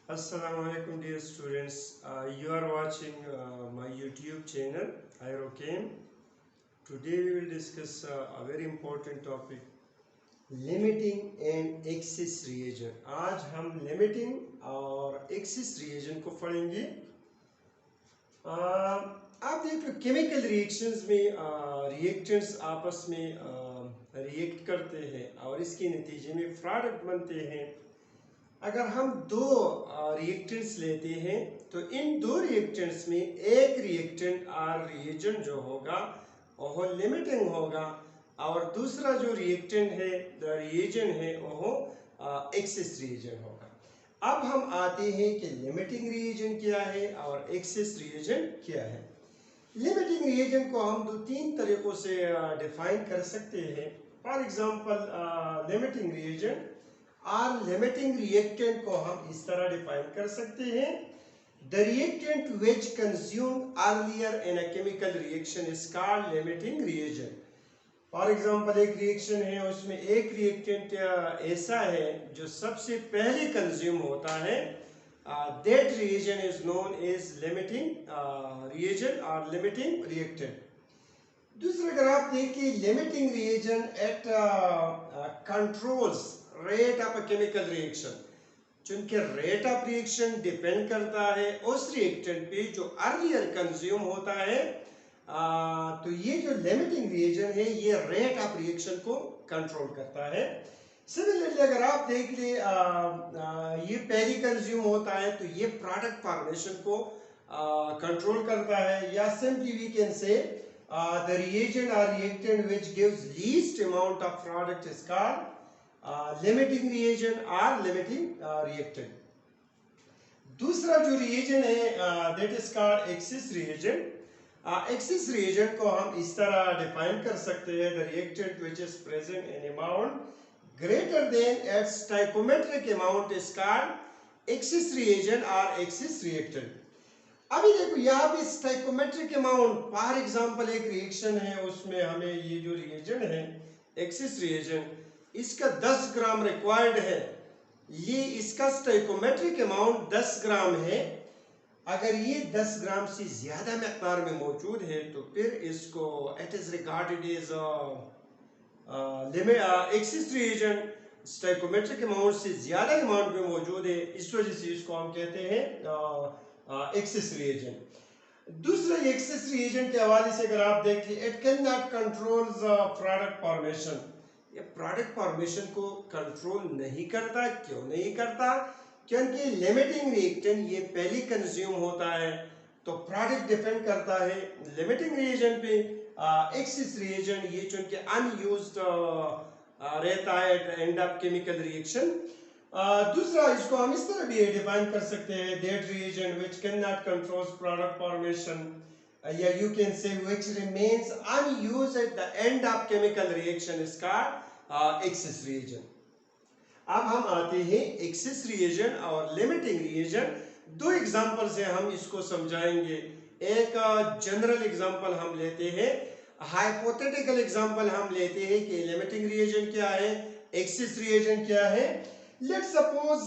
Assalamu alaikum dear students. You are watching my YouTube channel Aerocam. Today we will discuss a very important topic, limiting and excess reagent. आज हम limiting और excess reagent को पढ़ेंगे। आप देख लो chemical reactions में reactants आपस में रिएक्ट करते हैं और इसके नतीजे में प्रोडक्ट बनते हैं। अगर हम दो रिएक्टेंट्स लेते हैं तो इन दो रिएक्टेंट्स में एक रिएक्टेंट और रिएजेंट जो होगा वह लिमिटिंग होगा और दूसरा जो रिएक्टेंट है रिएजेंट है वह एक्सेस रिएजेंट होगा। अब हम आते हैं कि लिमिटिंग रिएजेंट क्या है और एक्सेस रिएजेंट क्या है। लिमिटिंग रिएजेंट को हम दो तीन तरीकों से डिफाइन कर सकते हैं। फॉर एग्जांपल लिमिटिंग रिएजेंट और लिमिटिंग रिएक्टेंट को हम इस तरह डिफाइन कर सकते हैं, the reactant which consumed earlier in a chemical reaction is called limiting reagent. For example एक रिएक्शन है, उसमें एक रिएक्टेंट ऐसा है जो सबसे पहले कंज्यूम होता है, that reagent is known as limiting reagent और लिमिटिंग रिएक्टेंट। दूसरा अगर आप देखिए limiting reagent at controls rate of a chemical reaction, चूंकि रेट ऑफ रिएक्शन डिपेंड करता है उस रिएक्टेंट पे जो अर्लियर कंज्यूम होता है, तो ये जो लिमिटिंग रिएजेंट है ये रेट ऑफ रिएक्शन को कंट्रोल करता है। सिमिलरली अगर आप देख ले ये पहली कंज्यूम होता है तो ये प्रोडक्ट फॉर्मेशन को कंट्रोल करता है, या simply we can say the reagent or reactant which gives least amount of product is called limiting reagent or limiting reactant. दूसरा जो reagent है that is called excess reagent. Excess reagent को हम इस तरह define कर सकते हैं, the reactant which is present in amount greater than its stoichiometric amount is called excess reagent or excess reactant. अभी देखो यहाँ पे स्टोइकोमेट्रिक अमाउंट, फॉर एग्जांपल एक रिएक्शन है उसमें हमें ये जो रिएजेंट है एक्सेस रिएजेंट इसका 10 ग्राम रिक्वायर्ड है, ये इसका स्टोइकोमेट्रिक अमाउंट 10 ग्राम है। अगर ये 10 ग्राम से ज्यादा मिकदार में मौजूद है तो फिर इसको it is regarded as excess reagent. Stoichiometric amount से ज्यादा अमाउंट में मौजूद है, इस वजह से इसको हम कहते हैं एक्सेस रिएजेंट। दूसरा एक्सेस रिएजेंट के हवाले से अगर आप देख लीजिए, it can not control product formation, ये प्रोडक्ट फॉर्मेशन को कंट्रोल नहीं करता। क्यों नहीं करता? क्योंकि लिमिटिंग रिएक्टेंट ये पहले कंज्यूम होता है, तो प्रोडक्ट डिपेंड करता है लिमिटिंग रिएजेंट पे। एक्सेस रिएजेंट ये चूंकि अनयूज्ड रहता है at end of chemical reaction. दूसरा इसको हम इस तरह भी डिफाइन कर सकते हैं, that reagent which can not control product formation, या you can say which remains unused at the end of chemical reaction is called excess reagent. अब हम आते हैं एक्सेस रिएजेंट और लिमिटिंग रिएजेंट। दो एग्जांपल से हम इसको समझाएंगे। एक जनरल एग्जांपल हम लेते हैं, हाइपोथेटिकल एग्जांपल हम लेते हैं कि लिमिटिंग रिएजेंट क्या है, एक्सेस रिएजेंट क्या है। Let's suppose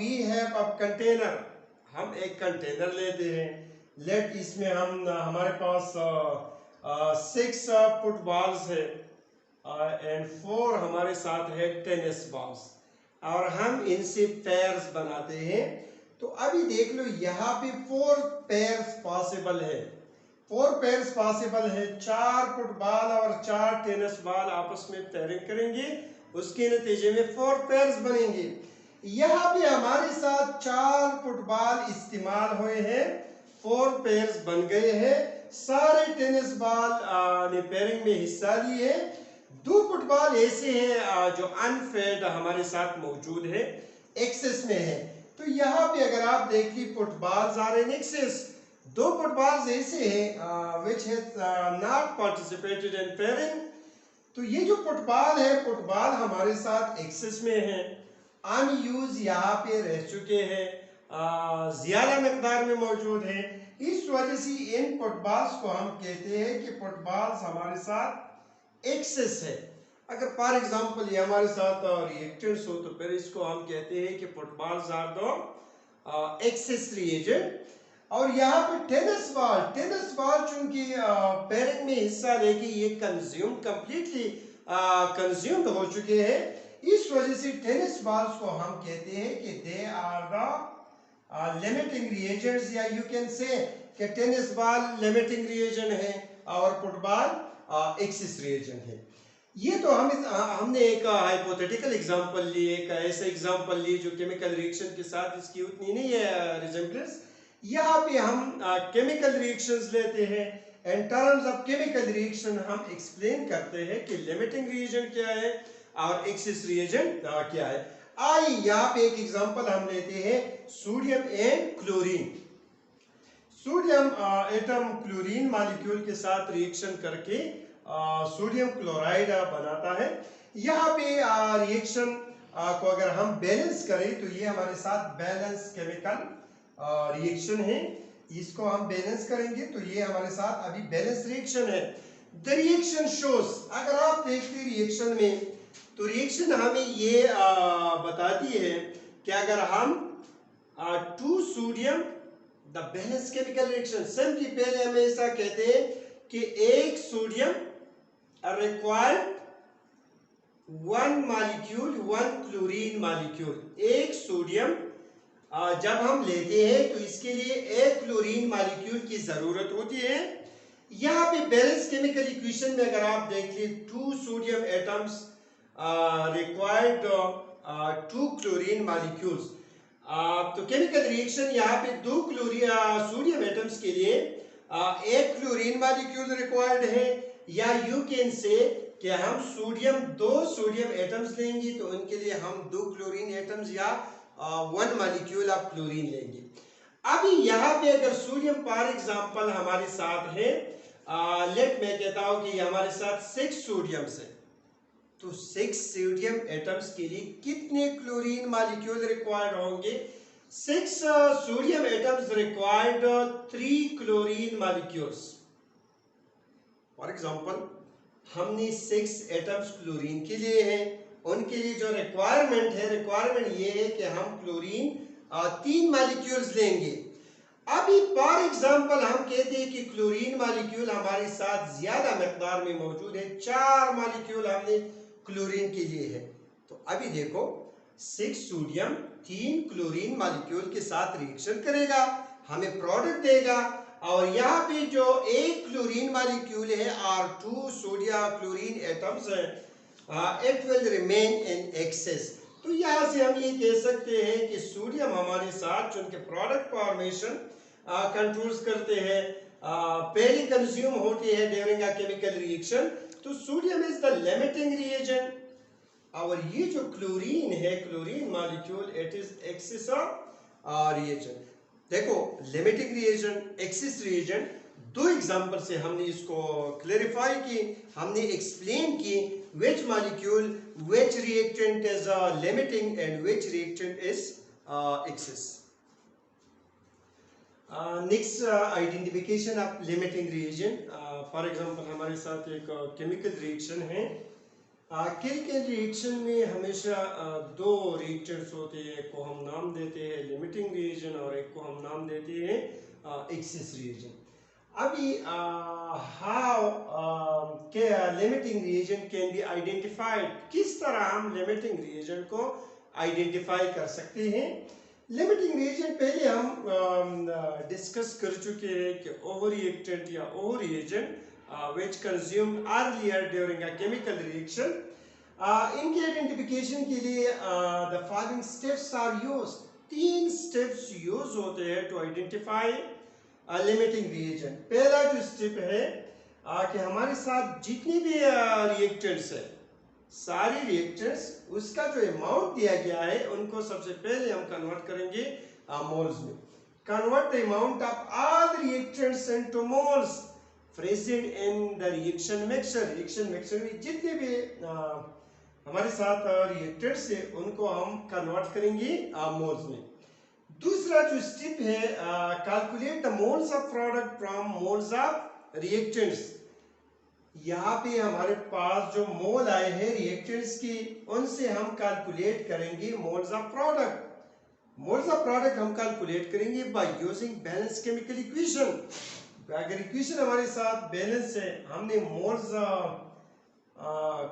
we have a container, हम एक कंटेनर लेते हैं। लेट इसमें हम हमारे पास 6 फुटबॉल्स है एंड 4 हमारे साथ है टेनिस बॉल्स, और हम इनसे पेयर्स बनाते हैं। तो अभी देख लो यहाँ पे 4 पेयर्स पॉसिबल है, 4 पेयर्स पॉसिबल है। 4 फुटबॉल और 4 टेनिस बॉल आपस में पेयरिंग करेंगे, उसके नतीजे में 4 पेयर्स बनेंगे। यहाँ पे हमारे साथ 4 फुटबॉल इस्तेमाल हुए हैं, 4 पेयर्स बन गए हैं। सारे टेनिस बॉल ने पेयरिंग में हिस्सा लिए। 2 फुटबॉल ऐसे हैं जो अनफेड हमारे साथ मौजूद है, एक्सेस में है। तो यहाँ पे अगर आप देखिए footballs are in excess, 2 footballs ऐसे हैं which has not participated in pairing। तो ये जो फुटबॉल है, फुटबॉल हमारे साथ एक्सेस में है, अनयूज यहाँ पे रह चुके हैं, ज्यादा मिकदार में मौजूद है। इस वजह से इन फुटबॉल्स को हम कहते हैं कि फुटबॉल्स हमारे साथ एक्सेस है। अगर फॉर एग्जांपल ये हमारे साथ रिएक्टेंट्स हो तो फिर इसको हम कहते हैं कि footballs are the excess reagent. और यहाँ पे टेनिस बॉल चूंकि पेयरिंग में हिस्सा लेके ये कंप्लीटली कंज्यूम्ड हो चुके हैं, इस वजह से टेनिस बॉल्स को हम कहते हैं कि they are the limiting reagents, या यू कैन से कि टेनिस बॉल लिमिटिंग रिएजेंट है और फुटबॉल एक्सिस रिएजेंट है। ये तो हमने एक हाइपोथेटिकल एग्जांपल ली, एक ऐसा एग्जांपल ली जो केमिकल रिएक्शन के साथ इसकी उतनी नहीं है रिजेम्बलेंस। यहाँ पे हम केमिकल रिएक्शंस लेते हैं, in terms of chemical reaction हम एक्सप्लेन करते हैं कि लिमिटिंग रिएजेंट क्या है और एक्सिस रिएजेंट क्या है। आइए यहाँ पे एक एग्जांपल हम लेते हैं, sodium and chlorine. Sodium atom chlorine molecule के साथ रिएक्शन करके सोडियम क्लोराइड बनाता है। यहाँ पे रिएक्शन को अगर हम बैलेंस करें तो ये हमारे साथ बैलेंस केमिकल रिएक्शन है, इसको हम बैलेंस करेंगे तो ये हमारे साथ अभी बैलेंस रिएक्शन है। द रिएक्शन शोज, अगर आप देखते रिएक्शन में तो रिएक्शन हमें ये बताती है कि अगर हम 2 sodium, the balance chemical reaction simply पहले हम ऐसा कहते हैं कि एक sodium required 1 molecule 1 chlorine molecule. एक सोडियम जब हम लेते हैं तो इसके लिए एक क्लोरीन मॉलिक्यूल की जरूरत होती है। यहाँ पे बैलेंस केमिकल इक्वेशन में अगर आप देख ले 2 sodium atoms required 2 chlorine molecules, तो केमिकल रिएक्शन यहाँ पे 2 सोडियम एटम्स के लिए एक क्लोरीन मॉलिक्यूल रिक्वायर्ड है, या यू कैन से कि हम सोडियम 2 सोडियम एटम्स लेंगे तो उनके लिए हम 2 क्लोरीन एटम्स या 1 मॉलिक्यूल ऑफ क्लोरीन लेंगे। अभी यहाँ पे अगर सोडियम फॉर एग्जांपल हमारे साथ है, लेट मैं कहता हूं कि हमारे साथ 6 सोडियम है, तो 6 सोडियम एटम्स के लिए कितने क्लोरीन मॉलिक्यूल रिक्वायर्ड होंगे? 6 sodium atoms required 3 chlorine molecules. For example हमने 6 एटम्स क्लोरीन के लिए हैं, उनके लिए जो रिक्वायरमेंट ये है कि हम क्लोरीन 3 मॉलिक्यूल्स लेंगे। अभी फॉर एग्जांपल हम कहते हैं कि क्लोरीन मॉलिक्यूल हमारे साथ ज्यादा मिकदार में मौजूद है, 4 मॉलिक्यूल हमने क्लोरीन के लिए है। तो अभी देखो 6 सोडियम 3 क्लोरीन मॉलिक्यूल के साथ रिएक्शन करेगा, हमें प्रोडक्ट देगा, और यहाँ पे जो एक क्लोरीन मॉलिक्यूल है और 2 सोडियम क्लोरीन एटम्स है, it will remain in excess. तो यहाँ से हम ये कह सकते हैं कि सोडियम हमारे साथ चूंकि प्रोडक्ट फॉर्मेशन कंट्रोल्स करते हैं, पहले कंज्यूम होते हैं ड्यूरिंग अ केमिकल रिएक्शन, तो sodium is the limiting reagent. और ये जो क्लोरीन है, chlorine molecule, it is excess of reagent. देखो limiting reagent, excess reagent, 2 example से हमने इसको क्लैरिफाई की, हमने एक्सप्लेन की which molecule, which reactant is limiting and which reactant is excess. Next, identification of limiting reagent. For example, हमारे साथ एक chemical reaction है। केमिकल रिएक्शन में हमेशा 2 रिएक्टेंट्स होते हैं, एक को हम नाम देते हैं लिमिटिंग रिएजेंट और एक को हम नाम देते हैं एक्सिस रिएजेंट। अभी how limiting reagent can be identified, किस तरह हम लिमिटिंग रिएजेंट को आइडेंटिफाई कर सकते हैं? लिमिटिंग रिएजेंट पहले हम डिस्कस कर चुके हैं कि ओवर रिएक्टेंट या over reagent which consumed earlier during a chemical reaction, इनके आइडेंटिफिकेशन के लिए the following steps are used। 3 steps use होते हैं टू आइडेंटिफाई लिमिटिंग रिएजेंट। पहला जो स्टेप है कि हमारे साथ जितनी भी रिएक्टेंट्स है, सारी रिएक्टेंट्स, उसका जो अमाउंट दिया गया है उनको सबसे पहले हम कन्वर्ट करेंगे मोल्स में। Convert the amount of all reactants into moles present in the reaction mixture. Reaction mixture में जितने भी हमारे साथ रिएक्टेंट्स है उनको हम कन्वर्ट करेंगे मोल्स में। दूसरा जो स्टेप है, calculate the moles of product from moles of reactants. यहाँ पे हमारे पास जो मोल आए हैं रिएक्टेंट्स की, उनसे हम कैलकुलेट करेंगे moles of product. Moles of product हम कैलकुलेट करेंगे by using balance chemical equation. अगर इक्वेशन हमारे साथ बैलेंस है, हमने मोल्स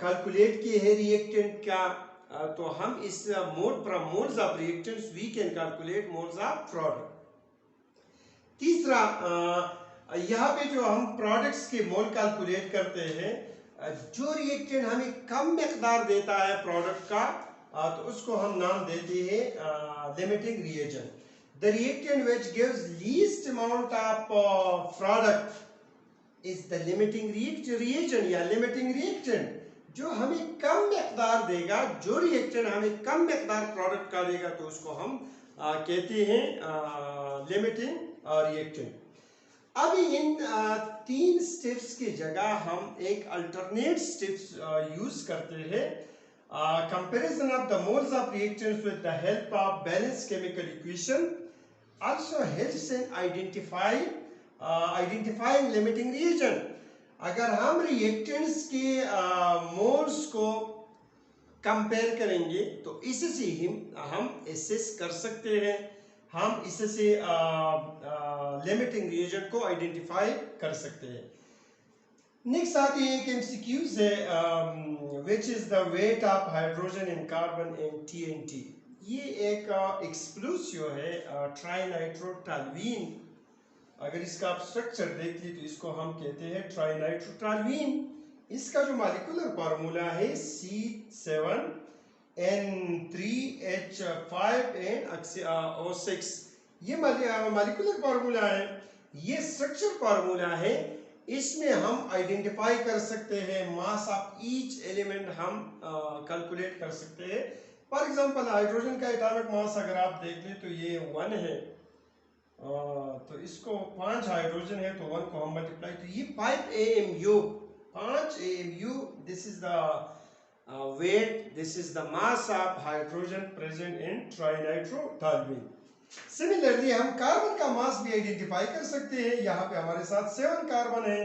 कैलकुलेट किए हैं रिएक्टेंट का, तो हम इस moles of reactants we can calculate moles of product. तीसरा, यहाँ पे जो हम प्रोडक्ट्स के मोल कैलकुलेट करते हैं, जो रिएक्टेंट हमें कम मिकदार देता है प्रोडक्ट का, तो उसको हम नाम देते हैं limiting reagent. The reactant which gives least amount of product is the limiting reagent या लिमिटिंग रिएक्टेंट। जो हमें कम मिकदार देगा, जो रिएक्टेंट हमें कम मिकदार प्रोडक्ट का देगा, तो उसको हम कहते हैं लिमिटिंग रिएक्टेंट। अब इन तीन स्टेप्स की जगह हम एक अल्टरनेट स्टेप्स यूज करते हैं। Comparison of the moles of reactants with the help of balance chemical equation also helps in identifying limiting reagent. अगर हम रिएक्टेंट्स के मोल्स को कंपेयर करेंगे, तो इससे हम एसेस कर सकते हैं, हम इससे लिमिटिंग रिएजेंट को आइडेंटिफाई कर सकते हैं। नेक्स्ट आती है एक एमसीक्यूज है, which is the weight of hydrogen in carbon in TNT। ये एक एक्सप्लोसिव है, ट्राइनाइट्रोटॉल्यूइन। अगर इसका आप स्ट्रक्चर देख ली तो इसको हम कहते हैं ट्राइनाइट्रोटॉल्यूइन। इसका जो मॉलिक्यूलर फार्मूला है C7N3H5NO6, ये मॉलिक्यूलर फार्मूला है, ये स्ट्रक्चर फार्मूला है। इसमें हम आइडेंटिफाई कर सकते हैं मास ऑफ ईच एलिमेंट, हम कैलकुलेट कर सकते हैं। फॉर एग्जांपल हाइड्रोजन का एटॉमिक मास अगर आप देख लें तो ये 1 है, तो इसको 5 हाइड्रोजन है, तो 1 को हम मल्टीप्लाई, तो ये 5 AMU, this is the weight, this is the mass of hydrogen present in trinitrotoluene. Similarly हम कार्बन का मास भी आइडेंटिफाई कर सकते हैं। यहाँ पे हमारे साथ 7 कार्बन है,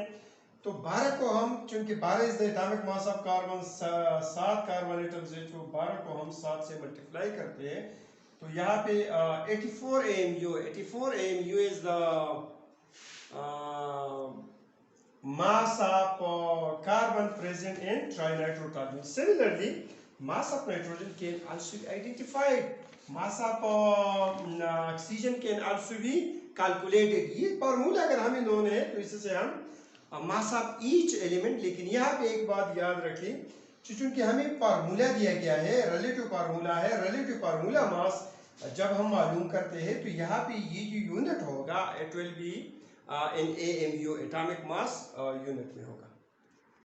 तो 12 को हम, चूंकि 12 is the atomic mass of carbon, 7 carbon atoms है, तो 12 को हम 7 से मल्टीप्लाई करते हैं, तो यहाँ पे 84 AMU is the mass of carbon present in trinitrotoluene. Similarly, mass of nitrogen can also be identified. Mass of oxygen can also be calculated. ये फार्मूला अगर हमें नोन है, तो इससे हम mass of each element, लेकिन यहाँ पे एक बात याद रखें, चूंकि हमें फार्मूला दिया गया है, रिलेटिव फार्मूला है, रिलेटिव फार्मूला मास जब हम मालूम करते हैं, तो यहाँ पे ये जो यूनिट होगा, it will be in AMU, atomic mass unit में होगा।